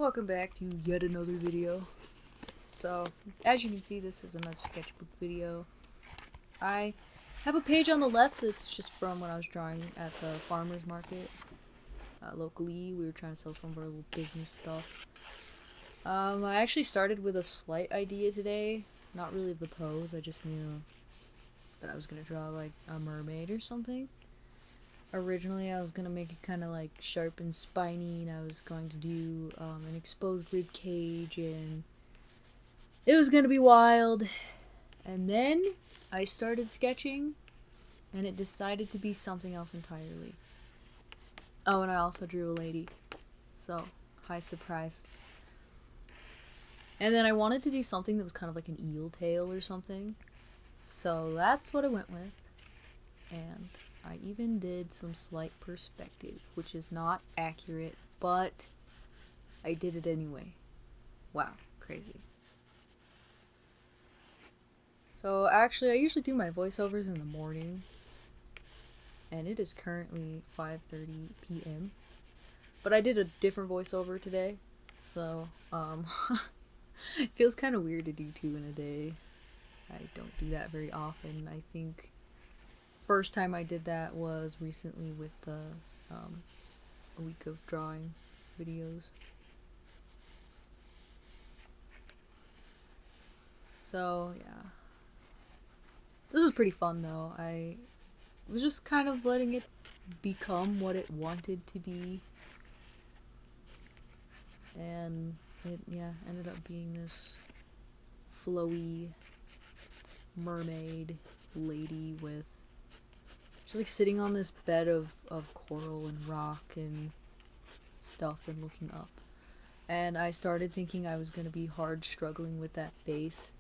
welcome back to yet another video. So, as you can see, this is another sketchbook video. I have a page on the left that's just from when I was drawing at the farmer's market. Locally, we were trying to sell some of our little business stuff. I actually started with a slight idea today, not really of the pose, I just knew that I was going to draw like a mermaid or something. Originally, I was going to make it kind of like sharp and spiny, and I was going to do an exposed rib cage, and it was going to be wild. And then I started sketching, and it decided to be something else entirely. Oh, and I also drew a lady, so high surprise. And then I wanted to do something that was kind of like an eel tail or something, so that's what I went with. And I even did some slight perspective, which is not accurate, but I did it anyway. Wow, crazy. So actually, I usually do my voiceovers in the morning, and it is currently 5:30 p.m. But I did a different voiceover today, so it feels kind of weird to do two in a day. I don't do that very often. I think first time I did that was recently with the a week of drawing videos. So yeah, this was pretty fun though. I was just kind of letting it become what it wanted to be, and it ended up being this flowy mermaid lady with just like sitting on this bed of coral and rock and stuff and looking up. And I started thinking I was gonna be hard struggling with that face,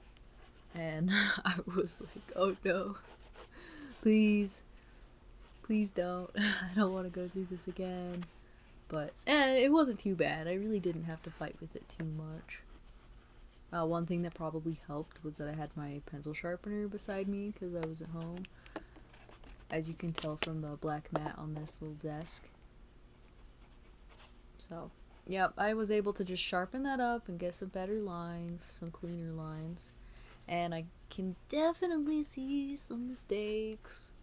and I was like, oh no, please don't. I don't want to go through this again. But it wasn't too bad. I really didn't have to fight with it too much. One thing that probably helped was that I had my pencil sharpener beside me because I was at home, as you can tell from the black mat on this little desk. So, yep, I was able to just sharpen that up and get some better lines, some cleaner lines. And I can definitely see some mistakes,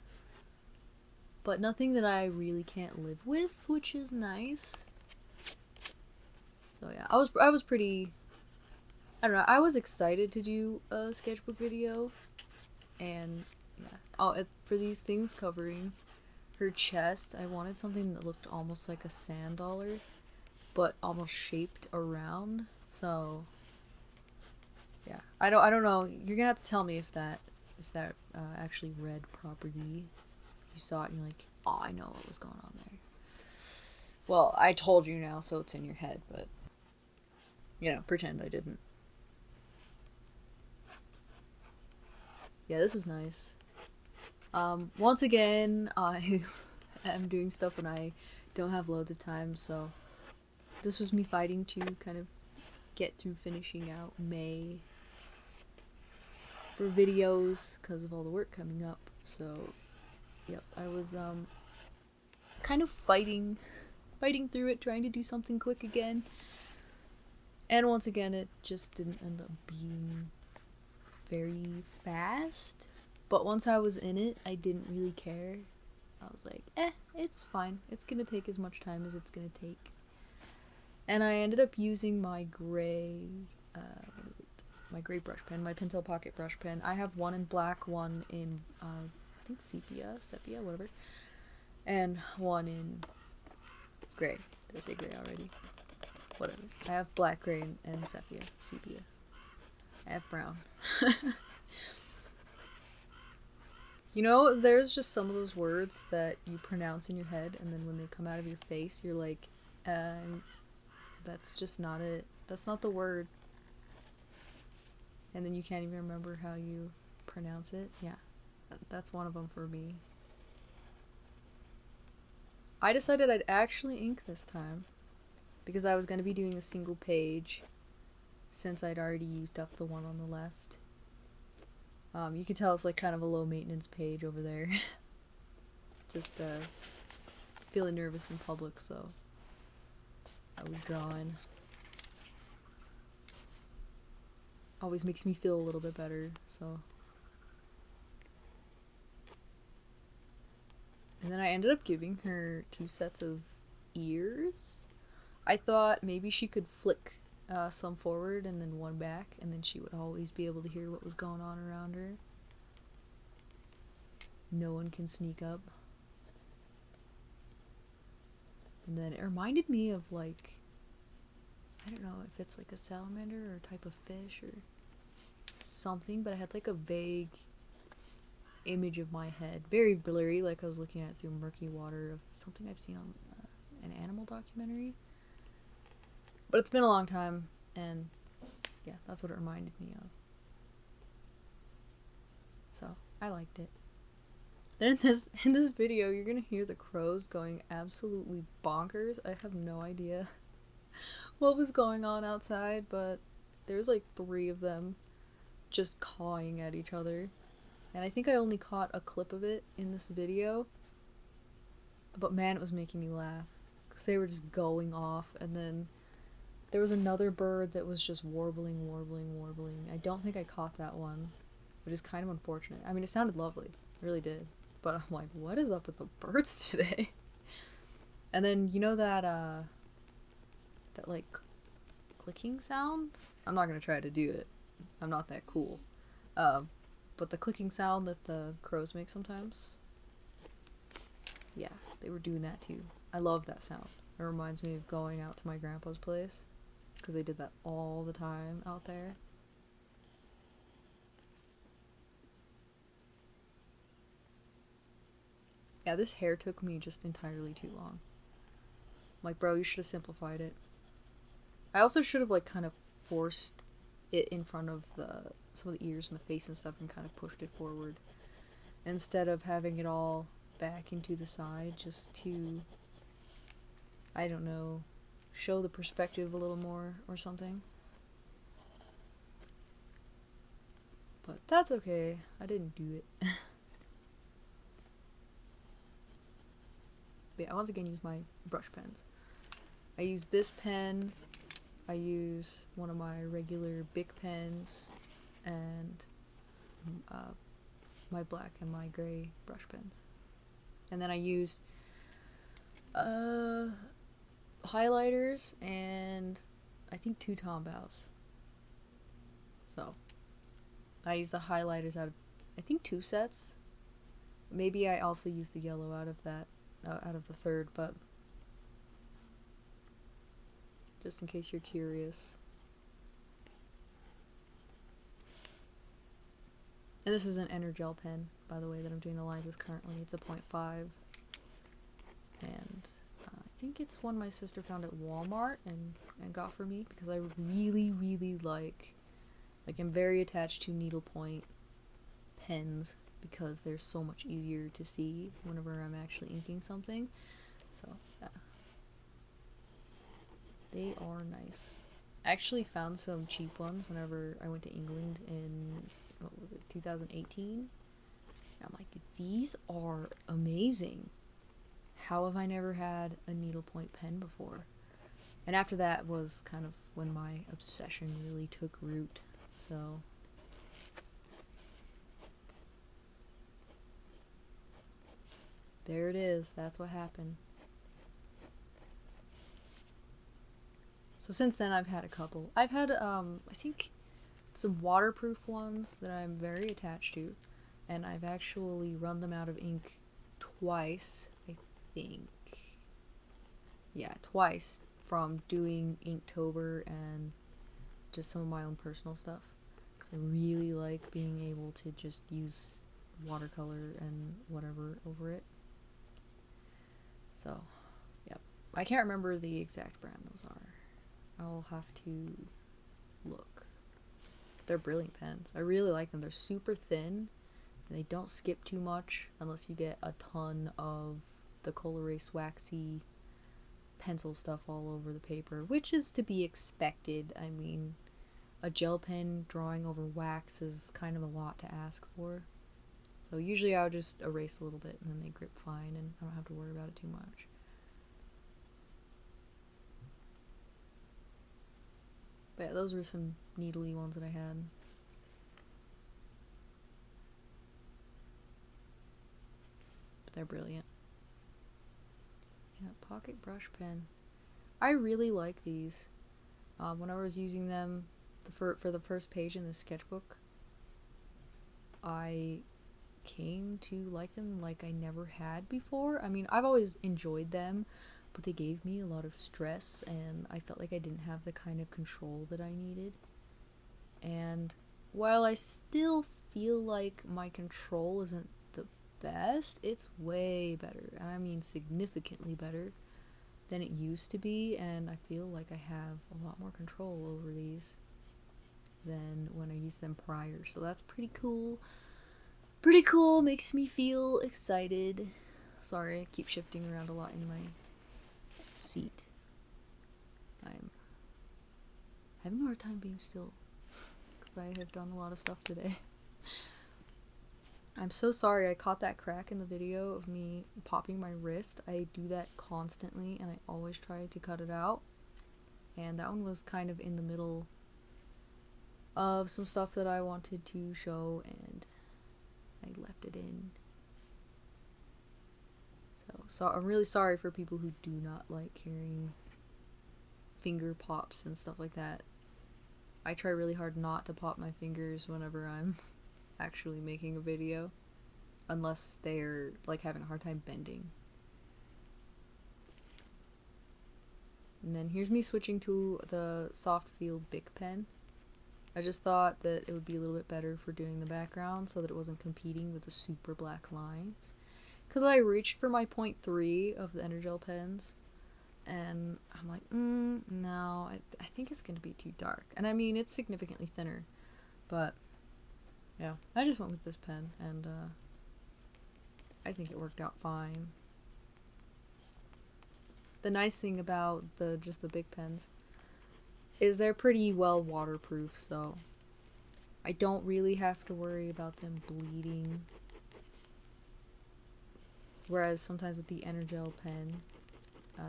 but nothing that I really can't live with, which is nice. So yeah, I was pretty, I don't know, I was excited to do a sketchbook video, and yeah, for these things covering her chest, I wanted something that looked almost like a sand dollar, but almost shaped around. So yeah, I don't know. You're gonna have to tell me if that actually read properly. You saw it and you're like, oh, I know what was going on there. Well, I told you now, so it's in your head, but pretend I didn't. Yeah, this was nice. Once again, I am doing stuff when I don't have loads of time, so this was me fighting to kind of get through finishing out May for videos because of all the work coming up. So yep, I was kind of fighting through it, trying to do something quick again. And once again, it just didn't end up being very fast. But once I was in it, I didn't really care. I was like, it's fine. It's gonna take as much time as it's gonna take. And I ended up using my gray, my gray brush pen, my Pentel Pocket brush pen. I have one in black, one in, I think sepia, whatever. And one in gray. Did I say gray already? Whatever. I have black, gray, and sepia. I have brown. There's just some of those words that you pronounce in your head, and then when they come out of your face, you're like, that's just not it. That's not the word. And then you can't even remember how you pronounce it. Yeah, that's one of them for me. I decided I'd actually ink this time because I was going to be doing a single page since I'd already used up the one on the left. You can tell it's like kind of a low maintenance page over there. Just feeling nervous in public, so I was drawing. always makes me feel a little bit better, so. And then I ended up giving her 2 sets of ears. I thought maybe she could flick some forward and then one back, and then she would always be able to hear what was going on around her. No one can sneak up. And then it reminded me of, like, I don't know if it's like a salamander or a type of fish or something, but I had like a vague image of my head, very blurry, like I was looking at it through murky water, of something I've seen on an animal documentary. But it's been a long time, and yeah, that's what it reminded me of. So I liked it. Then in this video, you're gonna hear the crows going absolutely bonkers. I have no idea what was going on outside, but there's like 3 of them just cawing at each other. And I think I only caught a clip of it in this video, but man, it was making me laugh because they were just going off. And then there was another bird that was just warbling. I don't think I caught that one, which is kind of unfortunate. I mean, it sounded lovely, it really did, but I'm like, what is up with the birds today? And then you know that that like clicking sound? I'm not gonna try to do it. I'm not that cool. But the clicking sound that the crows make sometimes, yeah, they were doing that too. I love that sound. It reminds me of going out to my grandpa's place, because they did that all the time out there. Yeah, this hair took me just entirely too long. Like, bro, you should have simplified it. I also should have, like, kind of forced it in front of some of the ears and the face and stuff and kind of pushed it forward, instead of having it all back into the side, just to, I don't know, show the perspective a little more or something. But that's okay. I didn't do it. But yeah, I once again use my brush pens. I use this pen, I use one of my regular Bic pens, and my black and my gray brush pens. And then I used highlighters and I think 2 Tombows. So I used the highlighters out of, I think, 2 sets. Maybe I also used the yellow out of that, out of the 3rd, but just in case you're curious. And this is an Energel pen, by the way, that I'm doing the lines with currently. It's a 0.5. And I think it's one my sister found at Walmart and got for me, because I really like I'm very attached to needlepoint pens, because they're so much easier to see whenever I'm actually inking something. So, yeah. They are nice. I actually found some cheap ones whenever I went to England in, what was it, 2018? And I'm like, these are amazing. How have I never had a needlepoint pen before? And after that was kind of when my obsession really took root. So there it is. That's what happened. So since then I've had a couple. I've had I think some waterproof ones that I'm very attached to, and I've actually run them out of ink twice, I think. Yeah, twice, from doing Inktober and just some of my own personal stuff. Because I really like being able to just use watercolor and whatever over it. So, yep. I can't remember the exact brand those are. I'll have to look. They're brilliant pens. I really like them. They're super thin, and they don't skip too much unless you get a ton of the Col-Erase waxy pencil stuff all over the paper, which is to be expected. I mean, a gel pen drawing over wax is kind of a lot to ask for. So usually I'll just erase a little bit and then they grip fine and I don't have to worry about it too much. But yeah, those were some needly ones that I had. They're brilliant. Yeah, pocket brush pen. I really like these. When I was using them for the first page in the sketchbook, I came to like them like I never had before. I mean, I've always enjoyed them, but they gave me a lot of stress, and I felt like I didn't have the kind of control that I needed. And while I still feel like my control isn't the best, it's way better, and I mean significantly better than it used to be, and I feel like I have a lot more control over these than when I used them prior. So that's pretty cool. Pretty cool, makes me feel excited. Sorry, I keep shifting around a lot in my seat. I'm having a hard time being still because I have done a lot of stuff today. I'm so sorry I caught that crack in the video of me popping my wrist. I do that constantly and I always try to cut it out. And that one was kind of in the middle of some stuff that I wanted to show and I left it in. So I'm really sorry for people who do not like hearing finger pops and stuff like that. I try really hard not to pop my fingers whenever I'm actually making a video, unless they're like having a hard time bending. And then here's me switching to the soft feel Bic pen. I just thought that it would be a little bit better for doing the background so that it wasn't competing with the super black lines. Because I reached for my 0.3 of the Energel pens, and I'm like, no, I think it's going to be too dark. And I mean, it's significantly thinner, but yeah, I just went with this pen, and I think it worked out fine. The nice thing about just the Bic pens is they're pretty well waterproof, so I don't really have to worry about them bleeding. Whereas sometimes with the Energel pen,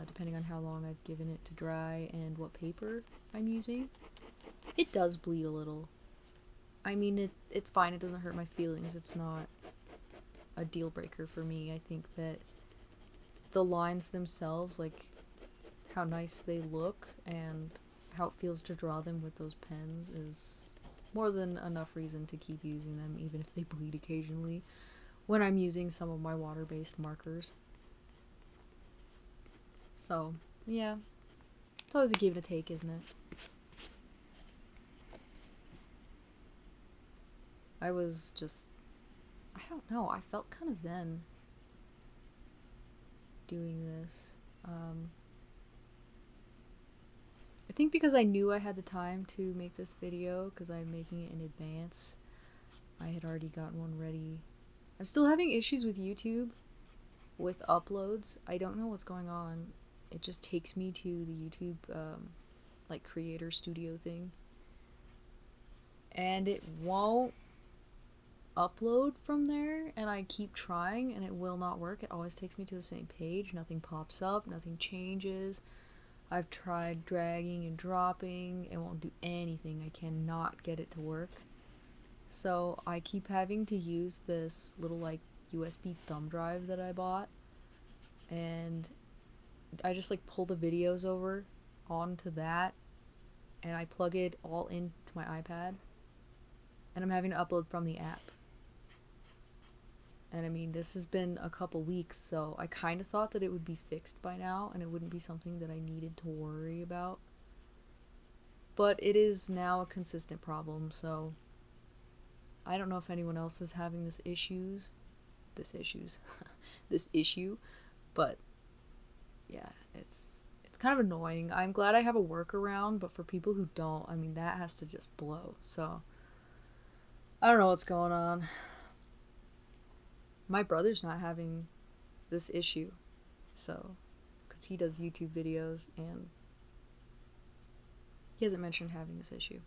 depending on how long I've given it to dry and what paper I'm using, it does bleed a little. I mean, it's fine, it doesn't hurt my feelings, it's not a deal breaker for me. I think that the lines themselves, like how nice they look and how it feels to draw them with those pens, is more than enough reason to keep using them, even if they bleed occasionally, when I'm using some of my water-based markers. So, yeah. It's always a give and a take, isn't it? I was just... I don't know, I felt kind of zen doing this. I think because I knew I had the time to make this video, because I'm making it in advance, I had already gotten one ready. I'm still having issues with YouTube, with uploads. I don't know what's going on. It just takes me to the YouTube, like, creator studio thing. And it won't upload from there, and I keep trying, and it will not work. It always takes me to the same page. Nothing pops up, nothing changes. I've tried dragging and dropping. It won't do anything. I cannot get it to work. So I keep having to use this little like USB thumb drive that I bought, and I just like pull the videos over onto that, and I plug it all into my iPad, and I'm having to upload from the app. And I mean, this has been a couple weeks, so I kind of thought that it would be fixed by now and it wouldn't be something that I needed to worry about. But it is now a consistent problem, so I don't know if anyone else is having this issue, but yeah, it's kind of annoying. I'm glad I have a workaround, but for people who don't, I mean, that has to just blow. So I don't know what's going on. My brother's not having this issue, so, because he does YouTube videos, and he hasn't mentioned having this issue.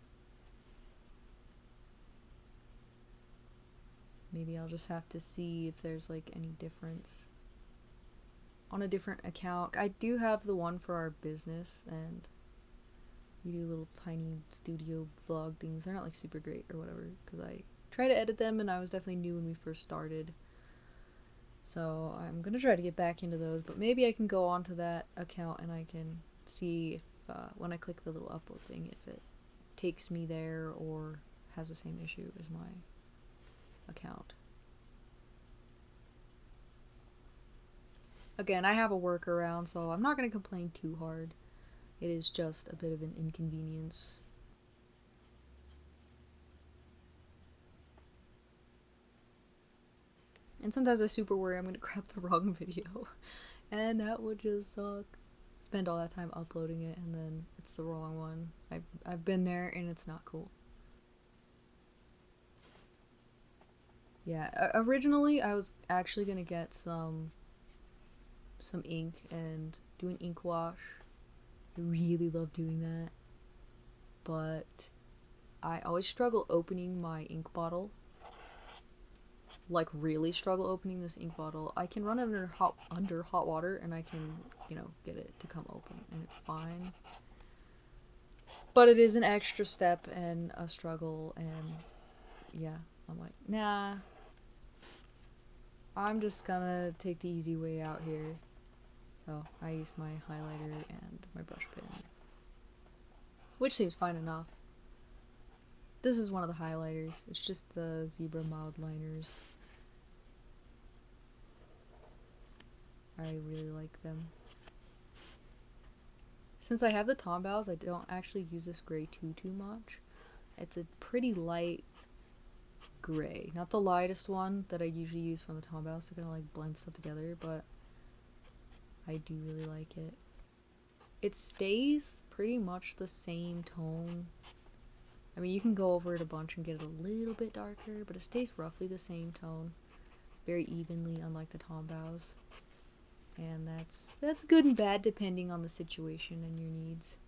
Maybe I'll just have to see if there's, like, any difference on a different account. I do have the one for our business, and we do little tiny studio vlog things. They're not, like, super great or whatever, because I try to edit them, and I was definitely new when we first started. So I'm gonna try to get back into those, but maybe I can go onto that account and I can see if when I click the little upload thing, if it takes me there or has the same issue as my account. Again, I have a workaround, so I'm not gonna complain too hard. It is just a bit of an inconvenience. And sometimes I super worry I'm gonna grab the wrong video, and that would just suck. Spend all that time uploading it and then it's the wrong one. I've been there and it's not cool. Yeah, originally I was actually gonna get some ink and do an ink wash. I really love doing that, but I always struggle opening my ink bottle. Like, really struggle opening this ink bottle. I can run it under hot water and I can, get it to come open and it's fine. But it is an extra step and a struggle, and yeah, I'm like, nah. I'm just gonna take the easy way out here. So I use my highlighter and my brush pen, which seems fine enough. This is one of the highlighters. It's just the Zebra Mild Liners. I really like them. Since I have the Tombows, I don't actually use this gray too much. It's a pretty light gray. Not the lightest one that I usually use from the Tombows to kind of like blend stuff together, but I do really like it. It stays pretty much the same tone. I mean, you can go over it a bunch and get it a little bit darker, but it stays roughly the same tone. Very evenly, unlike the Tombows. And that's good and bad depending on the situation and your needs.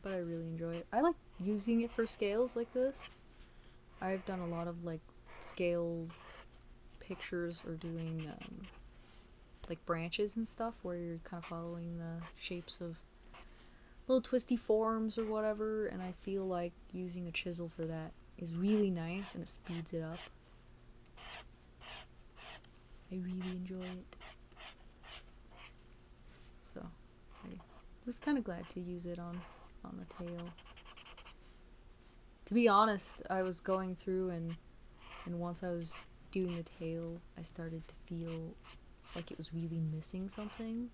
But I really enjoy it. I like using it for scales like this. I've done a lot of like scale pictures or doing like branches and stuff where you're kind of following the shapes of little twisty forms or whatever, and I feel like using a chisel for that is really nice and it speeds it up. I really enjoy it. So I was kind of glad to use it on the tail. To be honest, I was going through and once I was doing the tail, I started to feel like it was really missing something.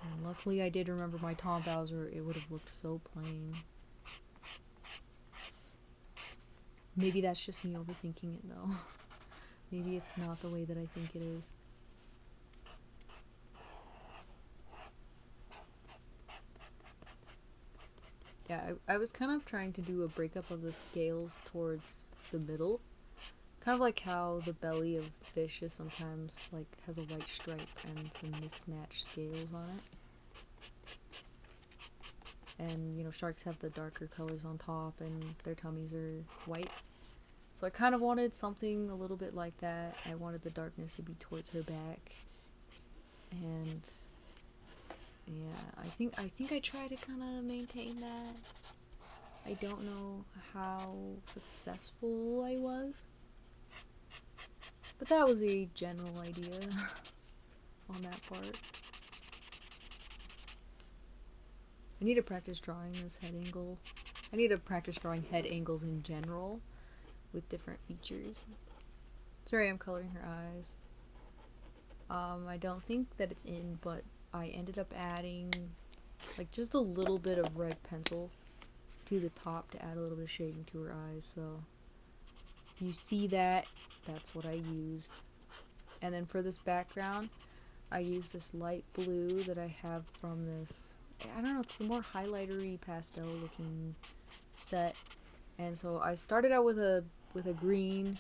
And luckily I did remember my Tombows, or it would have looked so plain. Maybe that's just me overthinking it though. Maybe it's not the way that I think it is. Yeah, I was kind of trying to do a breakup of the scales towards the middle. Kind of like how the belly of fish is sometimes like has a white stripe and some mismatched scales on it. And sharks have the darker colors on top and their tummies are white. So I kind of wanted something a little bit like that. I wanted the darkness to be towards her back. And yeah, I think I try to kind of maintain that. I don't know how successful I was, but that was a general idea on that part. I need to practice drawing this head angle. I need to practice drawing head angles in general with different features. Sorry, I'm coloring her eyes. I don't think that it's in, but I ended up adding like just a little bit of red pencil to the top to add a little bit of shading to her eyes. So you see that, that's what I used. And then for this background, I used this light blue that I have from this, I don't know, it's the more highlightery pastel looking set. And so I started out with a green,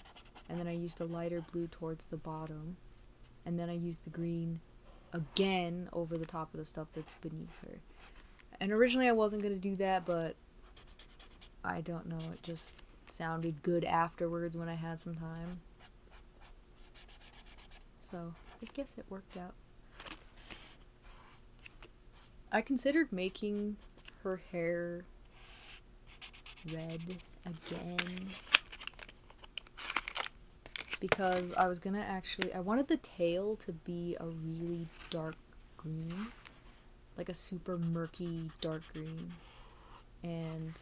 and then I used a lighter blue towards the bottom, and then I used the green again over the top of the stuff that's beneath her. And originally I wasn't going to do that, but I don't know, it just sounded good afterwards when I had some time. So I guess it worked out. I considered making her hair red again, because I was gonna actually, I wanted the tail to be a really dark green, like a super murky dark green, and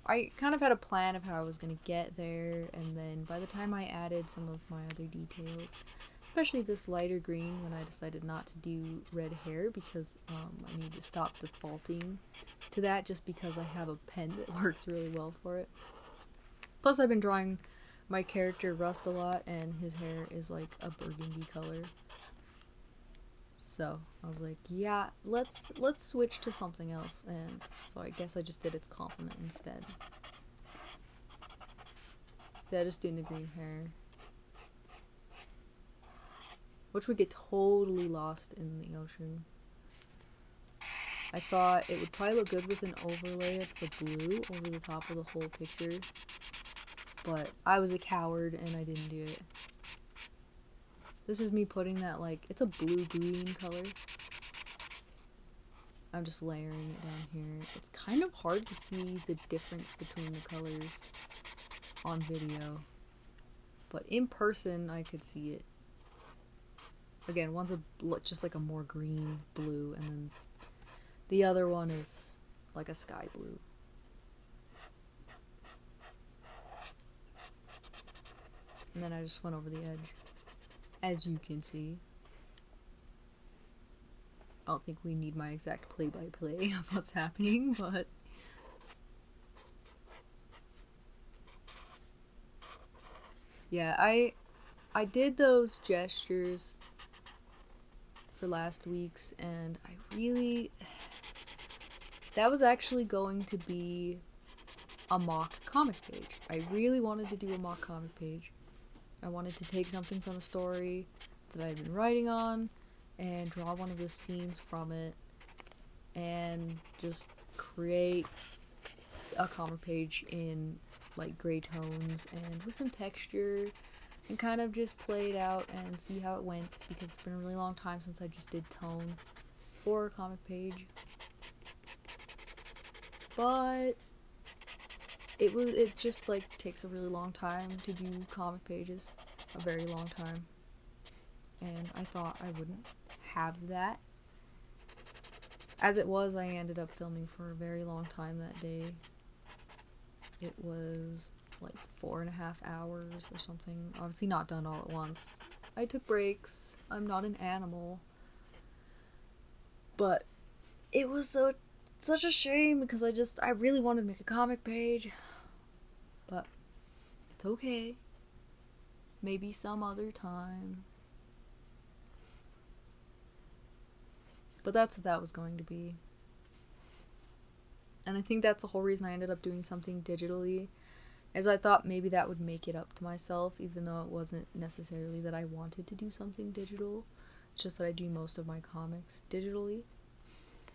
I kind of had a plan of how I was gonna get there, and then by the time I added some of my other details, especially this lighter green, when I decided not to do red hair because I need to stop defaulting to that just because I have a pen that works really well for it. Plus I've been drawing my character Rust a lot, and his hair is like a burgundy color. So I was like, yeah, let's switch to something else, and so I guess I just did its complement instead. So I just doing the green hair, which would get totally lost in the ocean. I thought it would probably look good with an overlay of the blue over the top of the whole picture, but I was a coward and I didn't do it. This is me putting that, like, it's a blue-green color. I'm just layering it down here. It's kind of hard to see the difference between the colors on video, but in person I could see it. Again, one's just like a more green blue, and then the other one is like a sky blue. And then I just went over the edge, as you can see. I don't think we need my exact play-by-play of what's happening, but yeah, I did those gestures for last week's, and I really, that was actually going to be a mock comic page. I really wanted to do a mock comic page. I wanted to take something from the story that I had been writing on and draw one of the scenes from it and just create a comic page in like gray tones and with some texture, and kind of just play it out and see how it went, because it's been a really long time since I just did tone for a comic page. But it just like takes a really long time to do comic pages, a very long time, and I thought I wouldn't have that. As it was, I ended up filming for a very long time that day. It was like 4.5 hours or something. Obviously not done all at once. I took breaks. I'm not an animal. But it was such a shame because I really wanted to make a comic page. But it's okay. Maybe some other time. But that's what that was going to be. And I think that's the whole reason I ended up doing something digitally, is I thought maybe that would make it up to myself, even though it wasn't necessarily that I wanted to do something digital. It's just that I do most of my comics digitally.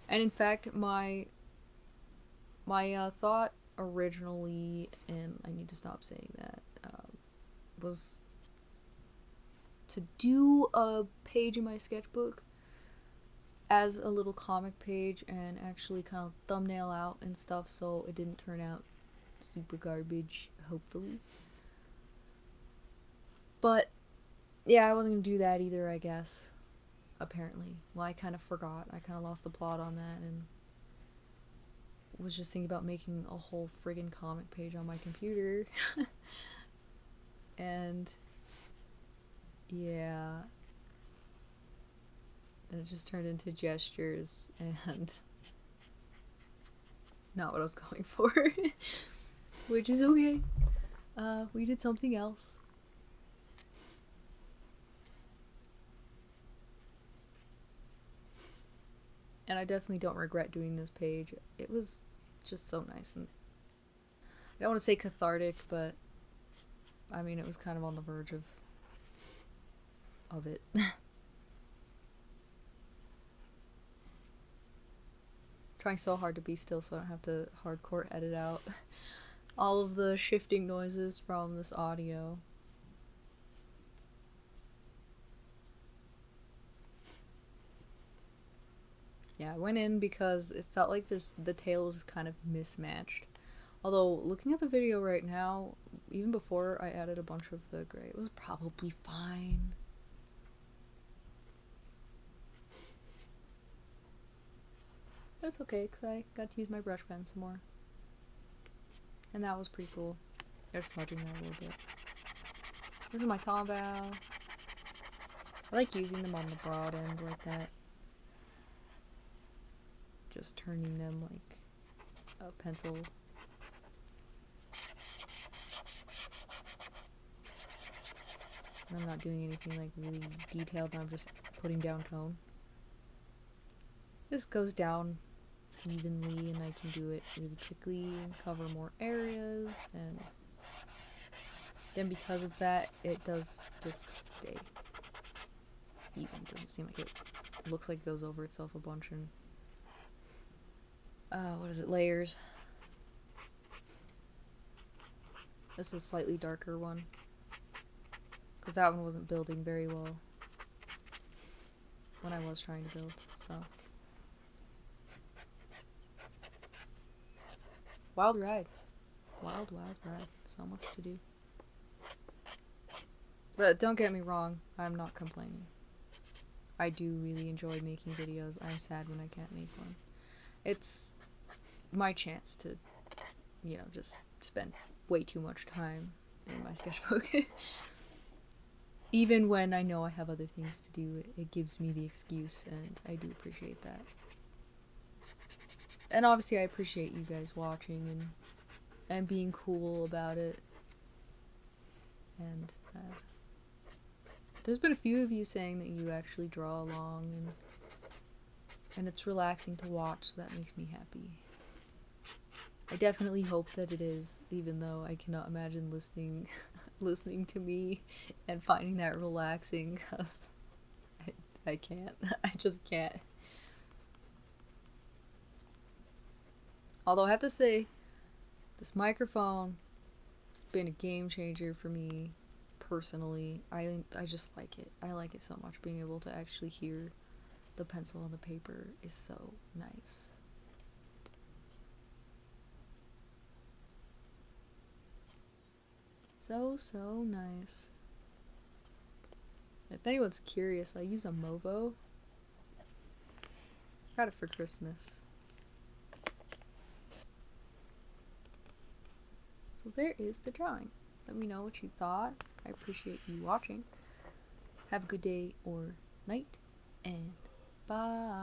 And in fact, my thought originally, and I need to stop saying that, was to do a page in my sketchbook as a little comic page and actually kind of thumbnail out and stuff, so it didn't turn out super garbage, hopefully. But yeah, I wasn't gonna do that either, I guess. Apparently. Well, I kind of forgot. I kind of lost the plot on that and was just thinking about making a whole friggin' comic page on my computer. And yeah, then it just turned into gestures and not what I was going for. Which is okay. We did something else. And I definitely don't regret doing this page. It was just so nice, and I don't want to say cathartic, but I mean, it was kind of on the verge of it. Trying so hard to be still so I don't have to hardcore edit out all of the shifting noises from this audio. Yeah, I went in because it felt like the tail was kind of mismatched Although, looking at the video right now, even before I added a bunch of the gray, it was probably fine. But it's okay, because I got to use my brush pen some more. And that was pretty cool. They're smudging that a little bit. This is my Tombow. I like using them on the broad end like that. Just turning them like a pencil. And I'm not doing anything like really detailed, I'm just putting down tone. This goes down evenly and I can do it really quickly and cover more areas, and then because of that it does just stay even. It doesn't seem like it looks like it goes over itself a bunch. And what is it, layers. This is a slightly darker one because that one wasn't building very well when I was trying to build, so wild ride. Wild ride. So much to do. But don't get me wrong, I'm not complaining. I do really enjoy making videos. I'm sad when I can't make one. It's my chance to, you know, just spend way too much time in my sketchbook. Even when I know I have other things to do, it gives me the excuse, and I do appreciate that. And obviously I appreciate you guys watching and being cool about it. And there's been a few of you saying that you actually draw along, and it's relaxing to watch, so that makes me happy. I definitely hope that it is, even though I cannot imagine listening to me and finding that relaxing, because I can't. I just can't. Although I have to say, this microphone has been a game changer for me personally. I just like it. I like it so much. Being able to actually hear the pencil on the paper is so nice. So nice. If anyone's curious, I use a Movo. Got it for Christmas. So there is the drawing. Let me know what you thought. I appreciate you watching. Have a good day or night, and bye.